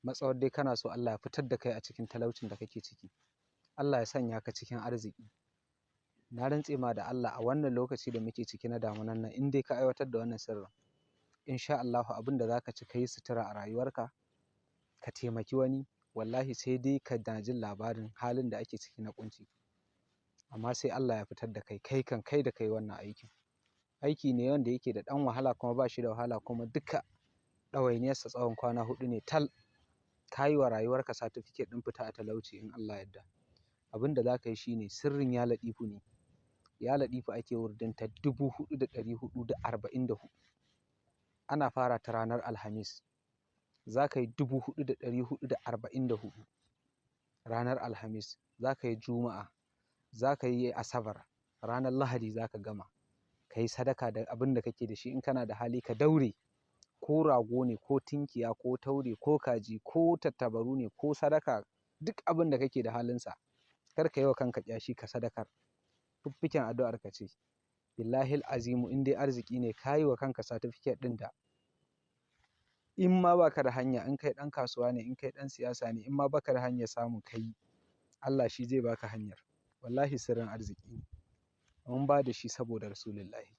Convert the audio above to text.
matsawar dai kana so Allah ya fitar da kai a cikin talaucin da kake ciki, Allah ya sanya ka cikin arziki. Na rantse ma da Allah a wannan lokaci da muke ciki na damunan nan in dai ka aiwatar da wannan sirrin, insha Allahu abin da za ka ci ka yi sutura a rayuwarka, ka taimaki wani, wallahi sai dai ka na jin labarin halin da ake ciki na ƙunci. Amma sai Allah ya fitar da kai, kai kan kai da kai wannan aikin. Aiki ne wanda yake da ɗan wahala kuma ba shi da wahala kuma duka ɗawainiyarsa tsawon kwana 4 ne tal. Ka yi wa rayuwarka satifiket ɗin fita a talauci in Allah yadda. Abin da za ka yi shi ne sirrin ya laɗifu ne. Ya laɗifu ake wurdinta 4444. Ana fara ta ranar Alhamis. Za ka yi 4444 ranar Alhamis. Za ka yi Juma'a. Za ka yi Asabar. Ranar Lahadi za ka gama. Ka yi sadaka da abin da kake da shi in kana da hali ka daure. Ko rago ne ko tinkiya ko taure ko kaji ko tattabaru ne ko sadaka, duk abin da kake da halinsa. Kar ka yi wa kanka ƙyashi ka sadakar. Fiffiken addu'ar ka ce. Billahil azimu in dai arziki ne ka yi wa kanka satifiket ɗin da in ma ba ka da hanya, in kai ɗan kasuwa ne, in kai ɗan siyasa ne, in ma ba ka da hanyar samu ka yi, Allah shi zai ba ka hanyar. Wallahi sirrin arziki ne. Mun ba da shi saboda Rasulullahi.